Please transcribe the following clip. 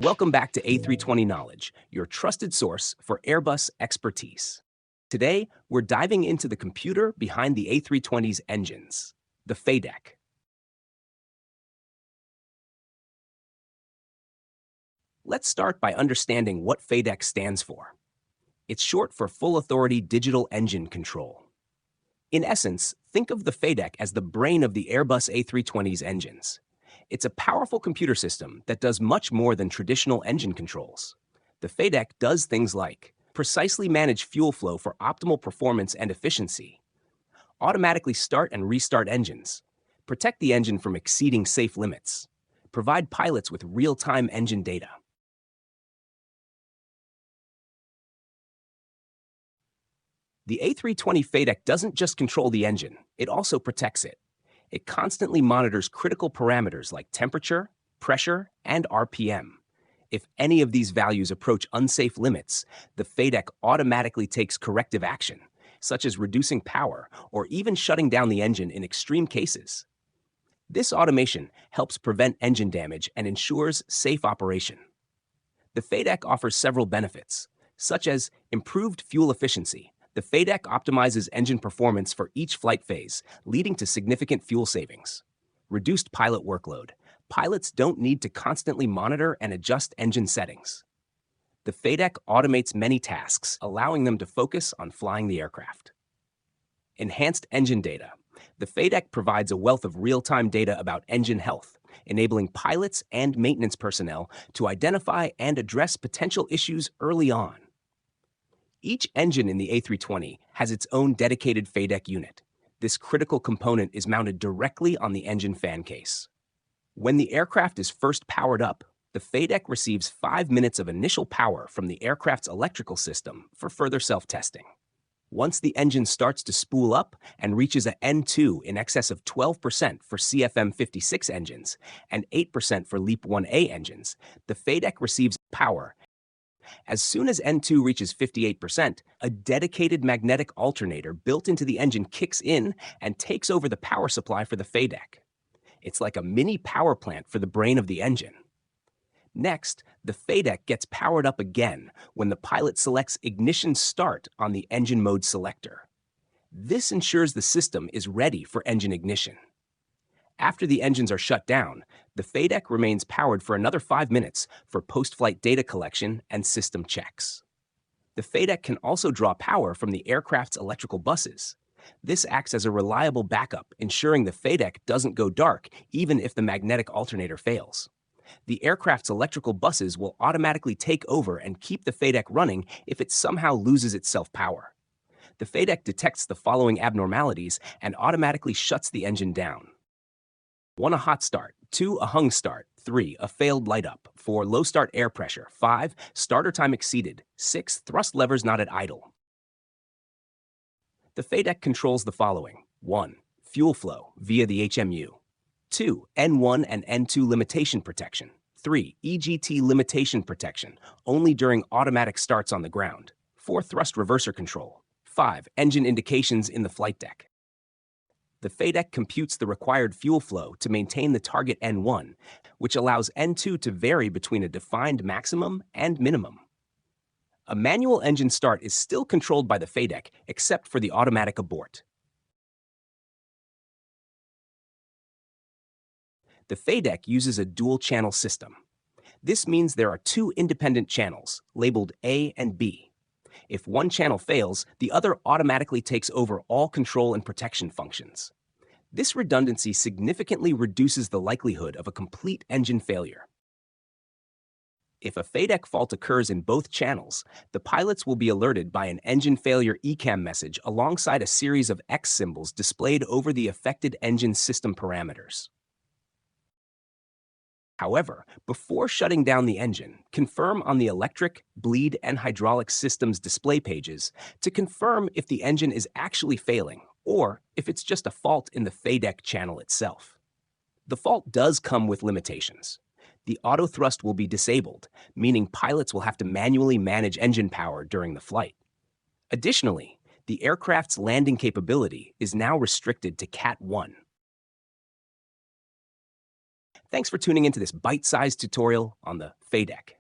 Welcome back to A320 Knowledge, your trusted source for Airbus expertise. Today, we're diving into the computer behind the A320's engines, the FADEC. Let's start by understanding what FADEC stands for. It's short for Full Authority Digital Engine Control. In essence, think of the FADEC as the brain of the Airbus A320's engines. It's a powerful computer system that does much more than traditional engine controls. The FADEC does things like precisely manage fuel flow for optimal performance and efficiency, automatically start and restart engines, protect the engine from exceeding safe limits, provide pilots with real-time engine data. The A320 FADEC doesn't just control the engine, it also protects it. It constantly monitors critical parameters like temperature, pressure, and RPM. If any of these values approach unsafe limits, the FADEC automatically takes corrective action, such as reducing power or even shutting down the engine in extreme cases. This automation helps prevent engine damage and ensures safe operation. The FADEC offers several benefits, such as improved fuel efficiency. The FADEC optimizes engine performance for each flight phase, leading to significant fuel savings. Reduced pilot workload. Pilots don't need to constantly monitor and adjust engine settings. The FADEC automates many tasks, allowing them to focus on flying the aircraft. Enhanced engine data. The FADEC provides a wealth of real-time data about engine health, enabling pilots and maintenance personnel to identify and address potential issues early on. Each engine in the A320 has its own dedicated FADEC unit. This critical component is mounted directly on the engine fan case. When the aircraft is first powered up, the FADEC receives 5 minutes of initial power from the aircraft's electrical system for further self-testing. Once the engine starts to spool up and reaches a N2 in excess of 12% for CFM56 engines and 8% for LEAP-1A engines, the FADEC receives power. As soon as N2 reaches 58%, a dedicated magnetic alternator built into the engine kicks in and takes over the power supply for the FADEC. It's like a mini power plant for the brain of the engine. Next, the FADEC gets powered up again when the pilot selects ignition start on the engine mode selector. This ensures the system is ready for engine ignition. After the engines are shut down, the FADEC remains powered for another 5 minutes for post-flight data collection and system checks. The FADEC can also draw power from the aircraft's electrical buses. This acts as a reliable backup, ensuring the FADEC doesn't go dark even if the magnetic alternator fails. The aircraft's electrical buses will automatically take over and keep the FADEC running if it somehow loses its self-power. The FADEC detects the following abnormalities and automatically shuts the engine down. 1. A hot start. 2. A hung start. 3. A failed light up. 4. Low start air pressure. 5. Starter time exceeded. 6. Thrust levers not at idle. The FADEC controls the following. 1. Fuel flow via the HMU. 2. N1 and N2 limitation protection. 3. EGT limitation protection, only during automatic starts on the ground. 4. Thrust reverser control. 5. Engine indications in the flight deck. The FADEC computes the required fuel flow to maintain the target N1, which allows N2 to vary between a defined maximum and minimum. A manual engine start is still controlled by the FADEC, except for the automatic abort. The FADEC uses a dual-channel system. This means there are 2 independent channels, labeled A and B. If one channel fails, the other automatically takes over all control and protection functions. This redundancy significantly reduces the likelihood of a complete engine failure. If a FADEC fault occurs in both channels, the pilots will be alerted by an engine failure ECAM message alongside a series of X symbols displayed over the affected engine system parameters. However, before shutting down the engine, confirm on the electric, bleed, and hydraulic systems display pages to confirm if the engine is actually failing or if it's just a fault in the FADEC channel itself. The fault does come with limitations. The auto thrust will be disabled, meaning pilots will have to manually manage engine power during the flight. Additionally, The aircraft's landing capability is now restricted to Cat 1. Thanks for tuning into this bite-sized tutorial on the FADEC.